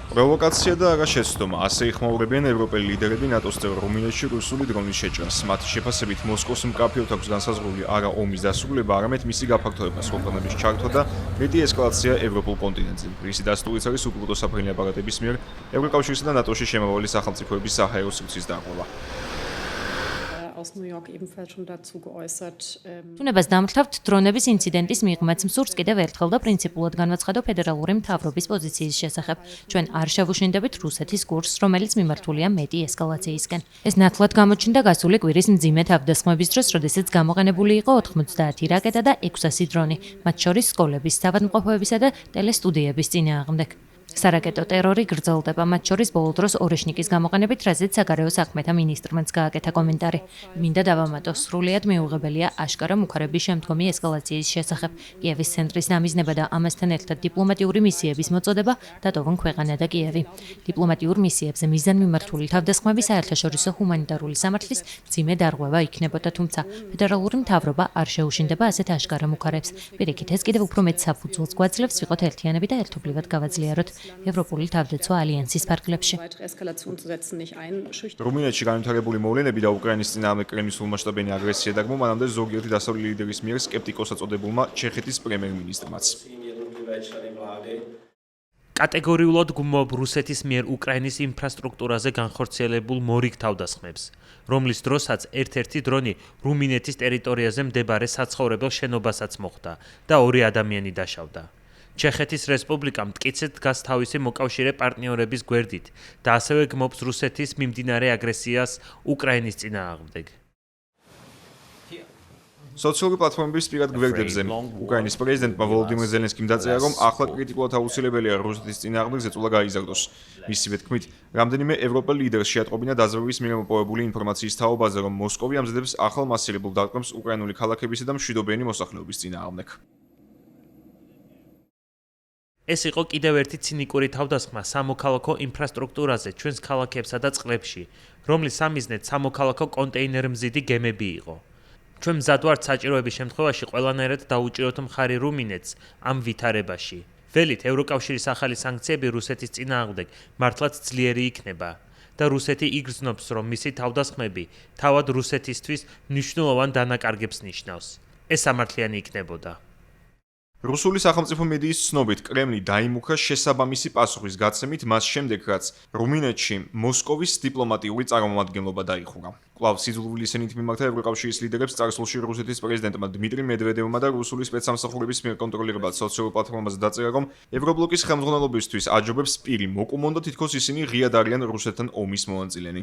პროვოკაცია და არა შეცდომა, ასე იხმაურებიან ევროპელი ლიდერები ნატოს წევრ რუმინეთში რუსული დრონის შეჭრას. მათი შეფასებით მოსკოვს მკაფიოდ აქვს განსაზღვრული არა ომის დასრულება, არამედ მისი გაფართოება სხვა ქვეყნების ჩართვა და მეტი ესკალაცია ევროპულ კონტინენტზე. რისი დასტურიც არის უპროტო საფრენი აპარატების მიერ ევროკავშირსა და ნატოში შემავალი სახელმწიფოების საჰაერო სივრცის დაღუპვა. Თუნებას დამთავრდით დრონების ინციდენტის მიღმაც მსურს კიდევ ერთხელ და პრინციპულად განაცხადო ფედერალური მთავრობის პოზიციის შესახებ. ჩვენ არ შევუშინდებით რუსეთის კურსს, რომელიც მიმართულია მეტი ესკალაციისკენ. ეს ნათლად გამოჩნდა გასული კვირის მძიმე თავდასხმების დროს, როდესაც გამოყენებული იყო 90 რაკეტა და 600 დრონი, მათ შორის სკოლების, საავადმყოფოებისა და ტელესტუდიების წინააღმდეგ. Სარაკეტო ტერორი გრძელდება, მათ შორის ბოლო დროს ორეშნიკის გამოყენებით, რაზეც საგარეო საქმეთა მინისტრმაც გააკეთა კომენტარი. მინდა დავამატო, სრულიად მიუღებელია აშკარა მუხარების შემდგომი ესკალაციის შესახებ. კიევის ცენტრის დამიზნება და ამასთან ერთად დიპლომატიური მისიების მოწოდება დატოვონ ქვეყანა და კიევი. დიპლომატიურ მისიებზე მიზანმიმართული თავდასხმები საერთაშორისო ჰუმანიტარული სამართლის მძიმე დარღვევა იქნებოდა, თუმცა ფედერალური მთავრობა არ შეუშინდება ასეთ აშკარა მუხარებს. პირიქით, ეს კიდევ უფრო მეტ საფუძველს გვაძლევს ვიყოთ ერთიანები და ერთობლივად გავაძლიეროთ ევროპული თავდაცვა ალიანსის ფარგლებში. რუმინეთში განვითარებული მოვლენები და უკრაინის წინააღმდეგ კრემლის ულმასშტაბიანი აგრესია დაგმო მანამდე ზოგიერთი დასავლელი ლიდერის მიერ სკეპტიკოსად წოდებულმა ჩეხეთის პრემიერ-მინისტრმაც. კატეგორიულად გმობ რუსეთის მიერ უკრაინის ინფრასტრუქტურაზე განხორციელებულ მორიგ თავდასხმებს, რომლის დროსაც ერთ-ერთი დრონი რუმინეთის ტერიტორიაზე მდებარე საცხოვრებელ შენობასაც მოხვდა და 2 ადამიანი დაშავდა. ჩეხეთის რესპუბლიკა მტკიცედ დგას თავისი მოკავშირე პარტნიორების გვერდით და ასევე გმობს რუსეთის მიმდინარე აგრესიას უკრაინის წინააღმდეგ. სოციალური პლატფორმების პირად გვერდებზე უკრაინის პრეზიდენტმა ვოლოდიმირ ზელენსკიმ დაწერა, რომ ახლა კრიტიკულად აუცილებელია რუსეთის წინააღმდეგ ზეწოლა გაიზარდოს. მისივე თქმით, რამდენიმე ევროპელ ლიდერს შეატყობინა დაზვერვის მიერ მოპოვებული ინფორმაციის თაობაზე, რომ მოსკოვი ამზადებს ახალ მასირებულ დარტყმებს უკრაინული ქალაქებისა და მშვიდობიანი მოსახლეობის წინააღმდეგ. ეს იყო კიდევ ერთი ცინიკური თავდასხმა სამოქალაქო ინფრასტრუქტურაზე ჩვენს ქალაქებსა და წყლებში, რომლის სამიზნედ სამოქალაქო კონტეინერმზიდი გემები იყო. ჩვენ მზად ვართ საჭიროების შემთხვევაში ყველანაირად დაუჭიროთ მხარი რუმინეთს ამ ვითარებაში. ველით ევროკავშირის ახალი სანქციები რუსეთის წინააღმდეგ მართლაც ძლიერი იქნება და რუსეთი იგრძნობს, რომ მისი თავდასხმები თავად რუსეთისთვის მნიშვნელოვან დანაკარგებს ნიშნავს. ეს სამართლიანი იქნებოდა. რუსული სახელმწიფო მედიის ცნობით, კრემლი დაიმუქრა შესაბამისი პასუხის გაცემით მას შემდეგ, რაც რუმინეთში მოსკოვის დიპლომატიური წარმომადგენლობა დაიხურა. კვლავ სიძულვილი ისენით მიმართა ევროკავშირის ლიდერებს წარსულში რუსეთის პრეზიდენტმა დმიტრი მედვედევმა და რუსული სპეცსამსახურების მიერ კონტროლირებად სოციალურ პლატფორმაზე დაწერა, რომ ევრობლოკის ხელმძღვანელობისთვის აჯობებს პირი მოკუმონ და თითქოს ისინი ღიად არიან რუსეთთან ომის მონაწილენი.